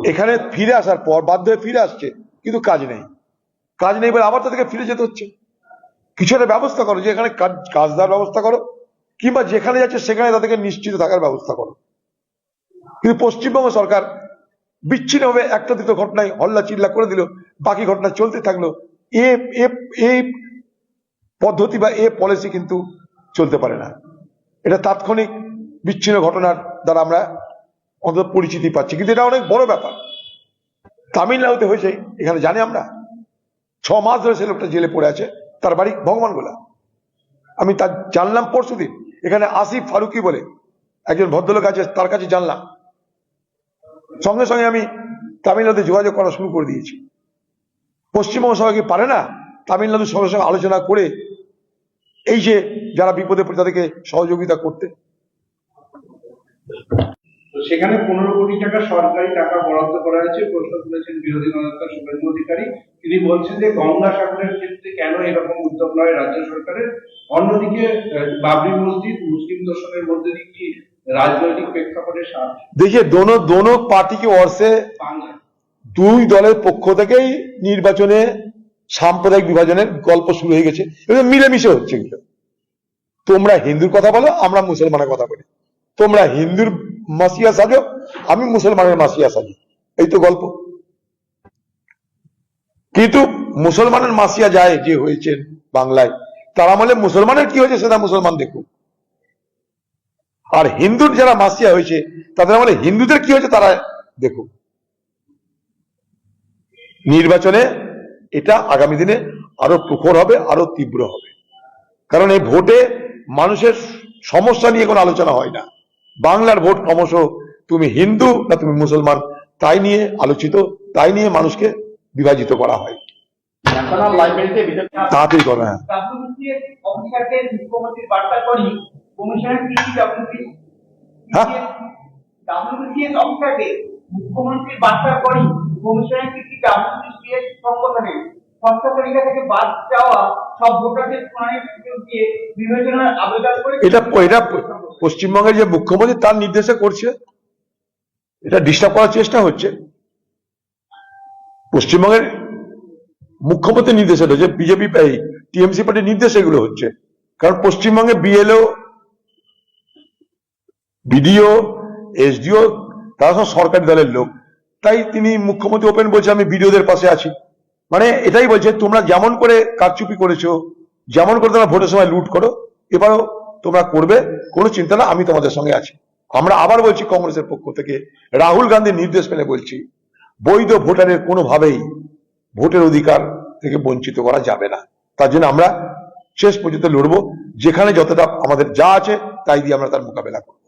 এখানে ফিরে আসার পর বাধ্য হয়ে ফিরে আসছে, কিন্তু কাজ নেই বলে আবার তাদেরকে ফিরে যেতে হচ্ছে। কিছু একটা ব্যবস্থা করো, যে এখানে কাজ দেওয়ার ব্যবস্থা করো, কিংবা যেখানে যাচ্ছে সেখানে তাদেরকে নিশ্চিত থাকার ব্যবস্থা করো। কিন্তু পশ্চিমবঙ্গ সরকার বিচ্ছিন্নভাবে একটা দুটো ঘটনায় হল্লা চিল্লা করে দিল, বাকি ঘটনা চলতে থাকলো। এই পদ্ধতি বা পলিসি কিন্তু চলতে পারে না। এটা তাৎক্ষণিক বিচ্ছিন্ন ঘটনার দ্বারা আমরা অন্তত পরিচিতি পাচ্ছি, কিন্তু এটা অনেক বড় ব্যাপার। তামিলনাড়ুতে হয়েছে, এখানে জানি আমরা। 6 মাস ধরে সে লোকটা জেলে পড়ে আছে, তার বাড়ি ভগবানগোলা। আমি তার জানলাম পরশুদিন, এখানে আসিফ ফারুকি বলে একজন ভদ্রলোক আছে, তার কাছে জানলাম। সঙ্গে সঙ্গে আমি তামিলনাড়ুতে যোগাযোগ করা শুরু করে দিয়েছি। পশ্চিমবঙ্গ সরকার কি পারে না তামিলনাড়ুর সঙ্গে সঙ্গে আলোচনা করে এই যে যারা বিপদে পড়ে তাদেরকে সহযোগিতা করতে? সেখানে 15 কোটি টাকা সরকারি টাকা বরাদ্দ করা হয়েছে। প্রশ্ন তুলেছেন বিরোধী দলনেতা শুভেন্দু অধিকারী। তিনি বলছেন যে গঙ্গাসাগরের ক্ষেত্রে কেন এরকম উদ্যোগ নয় রাজ্য সরকারের। অন্যদিকে বাবরি মসজিদ মুসলিম দর্শনের মধ্যে দিয়ে কি রাজনৈতিক প্রেক্ষাপটে देखिए दोनों पार्टी की ओर से দুই দলের পক্ষ থেকেই নির্বাচনে সাম্প্রদায়িক বিভাজনের গল্প শুরু হয়ে গেছে। মিলেমিশে হচ্ছে এগুলো। তোমরা হিন্দুর কথা বলো, আমরা মুসলমানের কথা বলি। তোমরা হিন্দুর মাসিয়া সাজো, আমি মুসলমানের মাসিয়া সাজি, এই তো গল্প। কিন্তু মুসলমানের মাসিয়া যায় যে হয়েছে বাংলায়, তারা বলে মুসলমানের কি হয়েছে সেটা মুসলমান দেখুক। আর হিন্দুর যারা মাসিয়া হয়েছে তাদের বলে হিন্দুদের কি হয়েছে তারা দেখুক। নির্বাচনে এটা আগামী দিনে আরো প্রখর হবে, আরো তীব্র হবে। কারণ এই ভোটে মানুষের সমস্যা নিয়ে কোনো আলোচনা হয় না। বাংলার ভোট ক্রমশ তুমি হিন্দু না তুমি মুসলমান তাই নিয়ে আলোচিত, তাই নিয়ে মানুষকে বিভাজিত করা হয়। তাড়াতাড়ি করো। হ্যাঁ, মুখ্যমন্ত্রীর বার্তার পরই কমিশনের কি WCS সংগঠনের খসড়া তালিকা থেকে বাদ যাওয়া সব ভোটারদের শুনানির সুযোগ দিয়ে বিবেচনার আবেদন করে। এটা পশ্চিমবঙ্গের যে মুখ্যমন্ত্রী তার নির্দেশে করছে, এটা ডিস্টার্ব করার চেষ্টা হচ্ছে। পশ্চিমবঙ্গের মুখ্যমন্ত্রীর নির্দেশে রয়েছে, বিজেপি টিএমসি পার্টির নির্দেশে এগুলো হচ্ছে। কারণ পশ্চিমবঙ্গে বিএলও, বিডিও, এসডিও তারা সব সরকারি দলের লোক। তাই তিনি মুখ্যমন্ত্রী ওপেন বলছে আমি বিডিওদের পাশে আছি। মানে এটাই বলছে তোমরা যেমন করে কারচুপি করেছো, যেমন করে তোমরা ভোটের সময় লুট করো, এবারও তোমরা করবে, কোনো চিন্তা না, আমি তোমাদের সঙ্গে আছি। আমরা আবার বলছি কংগ্রেসের পক্ষ থেকে, রাহুল গান্ধীর নির্দেশ পেলে বলছি, বৈধ ভোটারের কোনোভাবেই ভোটের অধিকার থেকে বঞ্চিত করা যাবে না। তার জন্য আমরা শেষ পর্যন্ত লড়বো, যেখানে যতটা আমাদের যা আছে তাই দিয়ে আমরা তার মোকাবেলা করবো।